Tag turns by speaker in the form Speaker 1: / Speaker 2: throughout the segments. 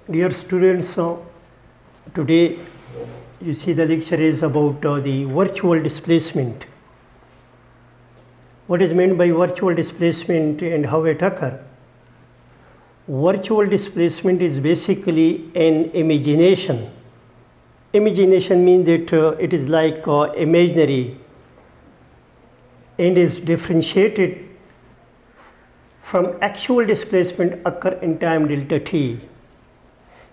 Speaker 1: Dear students, today you see the lecture is about the virtual displacement. What is meant by virtual displacement and how it occurs? Virtual displacement is basically an imagination. Imagination means that it is like imaginary and is differentiated from actual displacement occur in time delta t.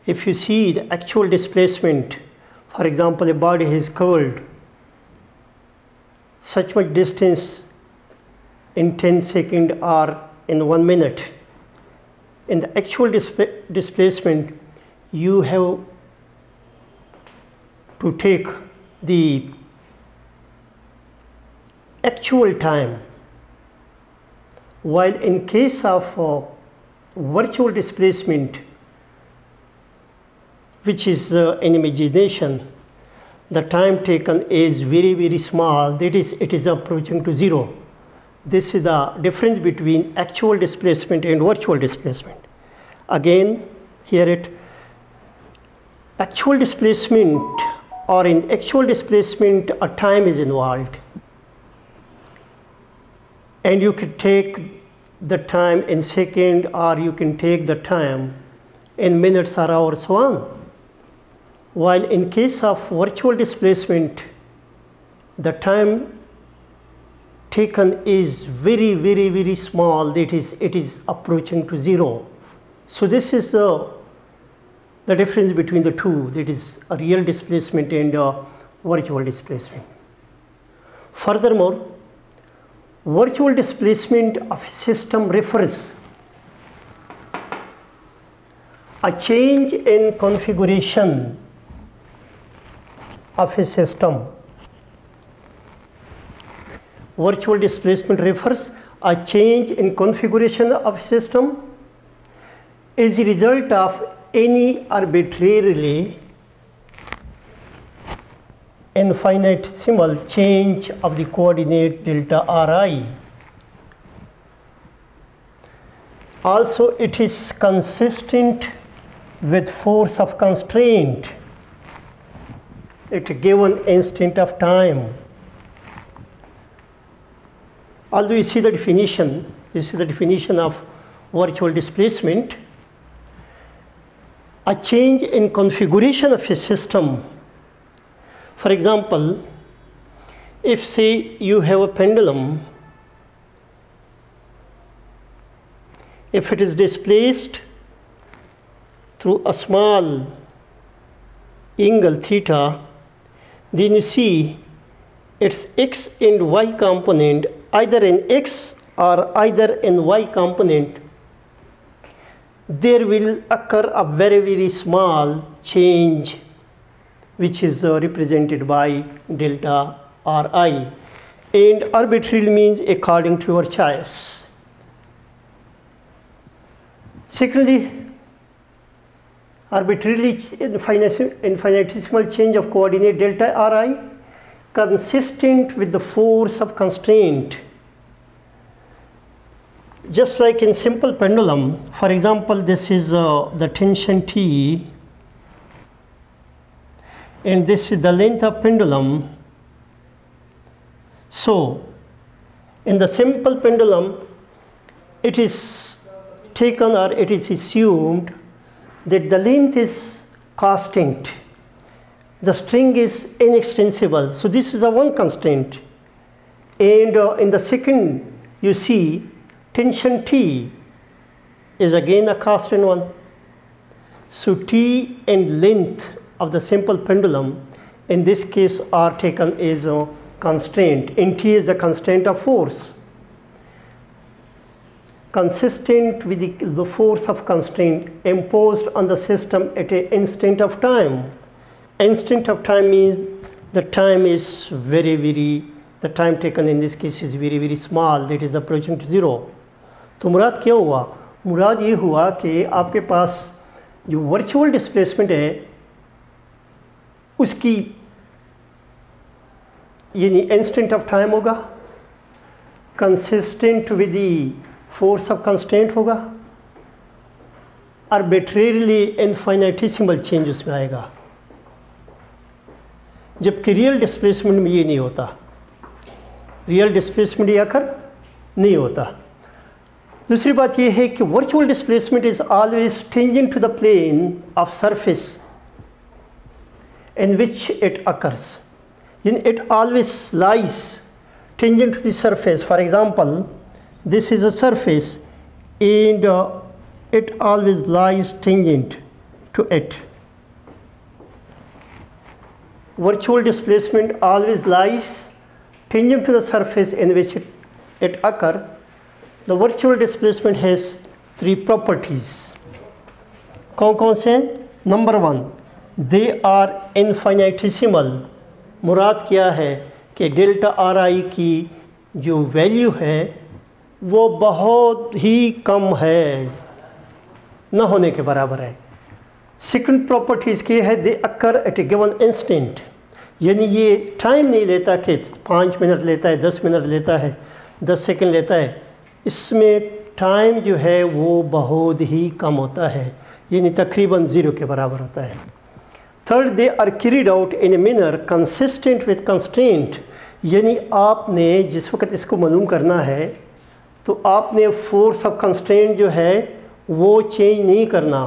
Speaker 1: If you see the actual displacement, for example, a body is covered such much distance in 10 seconds or in 1 minute. In the actual displacement, you have to take the actual time, while in case of virtual displacement, which is an imagination, the time taken is very, very small, that is, it is approaching to zero. This is the difference between actual displacement and virtual displacement. Again, here it actual displacement, or in actual displacement a time is involved, and you can take the time in second, or you can take the time in minutes or hours, so on. While in case of virtual displacement, the time taken is very, very, very small, that is, it is approaching to zero. So this is the difference between the two, that is a real displacement and virtual displacement. Furthermore, virtual displacement of a system refers a change in configuration of a system. Virtual displacement refers a change in configuration of a system as a result of any arbitrarily infinitesimal change of the coordinate delta Ri. Also, it is consistent with force of constraint at a given instant of time. Although you see the definition, this is the definition of virtual displacement. A change in configuration of a system. For example, if say you have a pendulum, if it is displaced through a small angle theta, then you see its x and y component, either in x or either in y component, there will occur a very, very small change, which is represented by delta Ri, and arbitrarily means according to your choice. Secondly, arbitrarily infinitesimal change of coordinate delta Ri consistent with the force of constraint. Just like in simple pendulum, for example, this is the tension T, and this is the length of pendulum. So, in the simple pendulum, it is taken, or it is assumed that the length is constant, the string is inextensible. So this is a one constraint, and in the second you see tension T is again a constant one. So T and length of the simple pendulum in this case are taken as a constraint, and T is the constraint of force, consistent with the force of constraint imposed on the system at an instant of time. Instant of time means the time is very, very, the time taken in this case is very, very small, that is approaching to zero. तो मुराद क्या हुआ? मुराद ये हुआ कि आपके पास जो virtual displacement है उसकी यानी इंस्टेंट ऑफ टाइम होगा, consistent with the force of constant होगा, आर्बिट्रेरीली इनफाइनाइटिसिमल चेंज उसमें आएगा, जबकि रियल डिस्प्लेसमेंट में ये नहीं होता। रियल डिस्प्लेसमेंट ये आकर नहीं होता। दूसरी बात ये है कि virtual displacement is always tangent to the plane of surface in which it occurs. It always lies tangent to the surface. For example, this is a surface and it always lies tangent to it. Virtual displacement always lies tangent to the surface in which it occurs. The virtual displacement has three properties. कौन से? Number 1, they are इनफाइनाइटिसिमल। मुराद क्या है कि delta R आई की जो value है वो बहुत ही कम है, न होने के बराबर है। सेकंड प्रॉपर्टी इसकी है they occur at a given instant, यानी ये टाइम नहीं लेता कि 5 मिनट लेता है, 10 मिनट लेता है, 10 सेकंड लेता है। इसमें टाइम जो है वो बहुत ही कम होता है, यानी तकरीबन 0 के बराबर होता है। Third, they are carried out in a manner consistent with constraint, यानी आपने जिस वक्त इसको मालूम करना है तो आपने फोर्स ऑफ कंस्ट्रेंट जो है वो चेंज नहीं करना।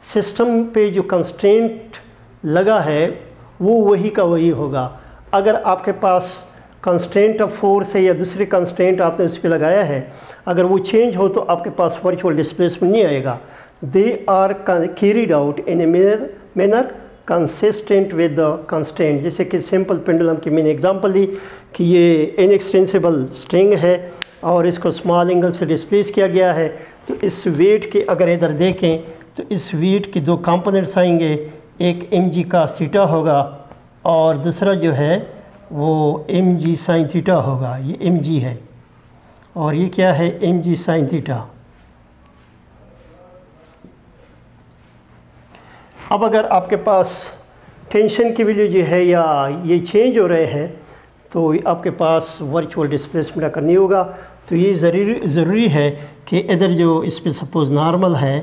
Speaker 1: सिस्टम पे जो कंस्ट्रेंट लगा है वो वही का वही होगा। अगर आपके पास कंस्ट्रेंट ऑफ फोर्स है या दूसरी कंस्ट्रेंट आपने उस पर लगाया है, अगर वो चेंज हो तो आपके पास वर्चुअल डिस्प्लेसमेंट नहीं आएगा। They are carried out in a manner consistent with the constraint. जैसे कि सिंपल पेंडुलम की मैंने एग्जांपल दी कि ये इनएक्सटेंसिबल स्ट्रिंग है और इसको स्मॉल एंगल से डिस्प्लेस किया गया है, तो इस वेट के अगर इधर देखें तो इस वेट के 2 कंपोनेंट्स आएंगे, एक mg का थीटा होगा और दूसरा जो है वो mg साइन थीटा होगा। ये mg है और ये क्या है, mg साइन थीटा। अब अगर आपके पास टेंशन की वैल्यू जो है या ये चेंज हो रहे हैं तो आपके पास वर्चुअल डिस्प्लेसमेंट करनी होगा। तो ये ज़रूरी है कि इधर जो इस पर सपोज़ नॉर्मल है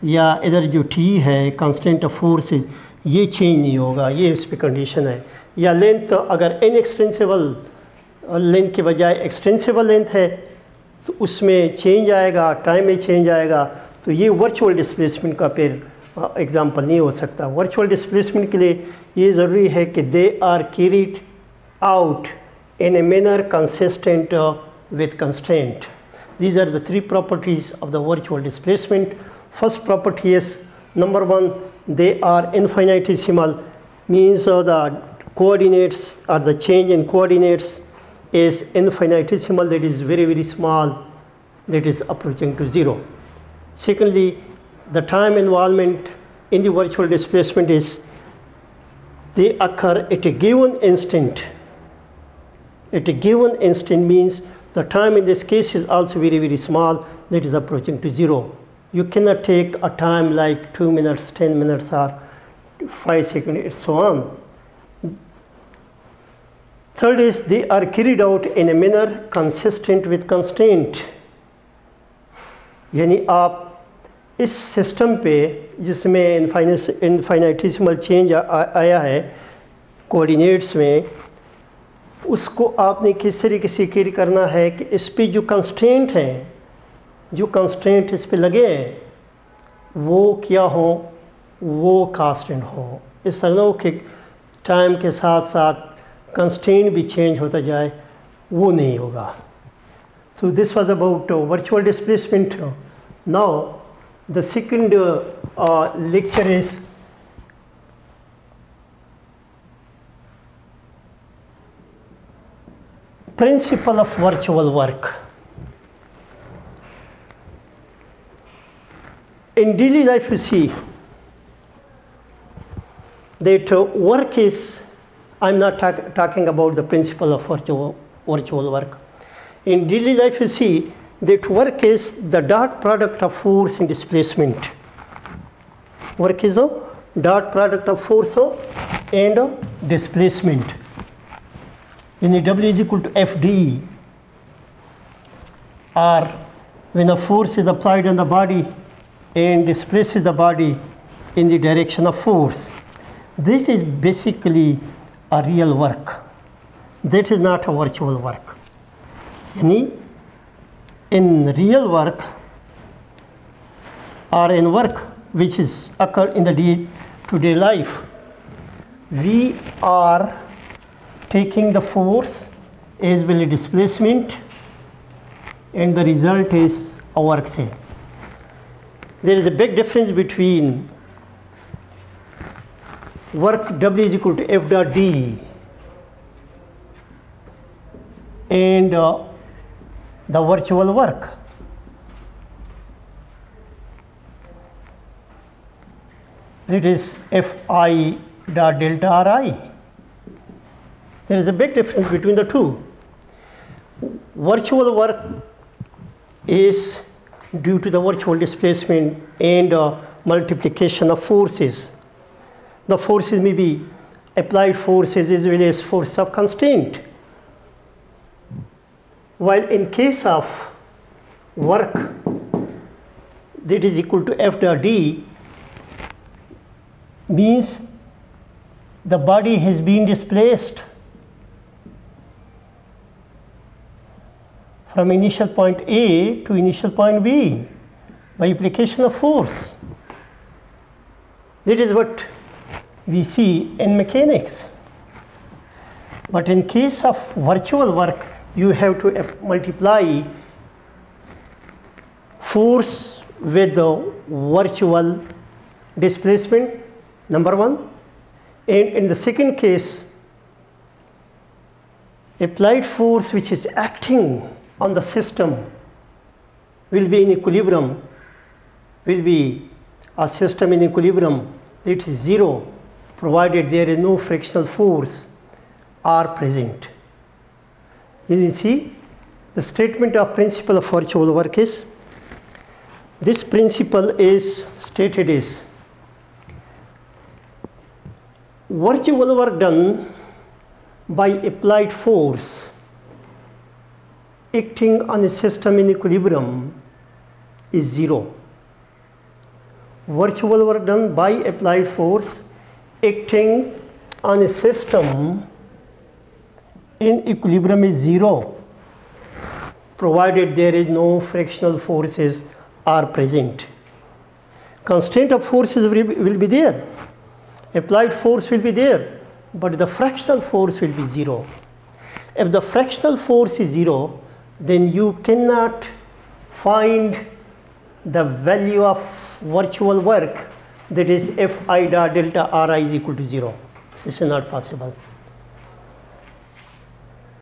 Speaker 1: या इधर जो t है कांस्टेंट ऑफ फोर्सेस, ये चेंज नहीं होगा, ये इस पर कंडीशन है। या लेंथ अगर इनएक्सटेंसिबल लेंथ के बजाय एक्सटेंसिबल लेंथ है तो उसमें चेंज आएगा, टाइम में चेंज आएगा, तो ये वर्चुअल डिस्प्लेसमेंट का फिर एग्जाम्पल नहीं हो सकता। वर्चुअल डिस्प्लेसमेंट के लिए ये ज़रूरी है कि they are carried out in a manner consistent with constraint. These are the 3 properties of the virtual displacement. First property is number 1, they are infinitesimal, means the coordinates or the change in coordinates is infinitesimal, that is very very small, that is approaching to 0. Secondly, the time involvement in the virtual displacement is they occur at a given instant. At a given instant means the time in this case is also very very small, that is approaching to 0. You cannot take a time like 2 minutes, 10 minutes or 5 seconds and so on. Third is they are carried out in a manner consistent with constraint, यानी आप इस system पे जिसमें इनफाइनाइटिसिमल change आया है coordinates में, उसको आपने किस तरीके से कैरी करना है कि इस पे जो कंस्ट्रेंट हैं, जो कंस्ट्रेंट इस पे लगे हैं वो क्या हो, वो कांस्टेंट हो। इस तरह के टाइम के साथ साथ कंस्ट्रेंट भी चेंज होता जाए, वो नहीं होगा। तो this was about virtual displacement. Now the second lecture is principle of virtual work. In daily life you see that work is, I'm not talking about the principle of virtual work. In daily life you see that work is the dot product of force and displacement. Work is a dot product of force and displacement. In W is equal to Fd, or when a force is applied on the body, and displaces the body in the direction of force. This is basically a real work. That is not a virtual work. In real work or in work which is occur in the day-to-day life, we are taking the force as well as displacement, and the result is a work same. There is a big difference between work W is equal to F dot D and the virtual work. It is Fi dot delta Ri. There is a big difference between the two. Virtual work is due to the virtual displacement and multiplication of forces. The forces may be applied forces as well as force of constraint. While in case of work that is equal to F dot D, means the body has been displaced from initial point A to initial point B by application of force. That is what we see in mechanics. But in case of virtual work, you have to multiply force with the virtual displacement, number one. And in the second case, applied force which is acting on the system will be in equilibrium, will be a system in equilibrium that is zero, provided there is no frictional force are present. You see, the statement of principle of virtual work is, this principle is stated as, virtual work done by applied force acting on a system in equilibrium is zero. Virtual work done by applied force acting on a system in equilibrium is zero, provided there is no frictional forces are present. Constraint of forces will be there, applied force will be there, but the fractional force will be zero. If the fractional force is zero, then you cannot find the value of virtual work, that is Fi dot delta Ri is equal to zero. This is not possible.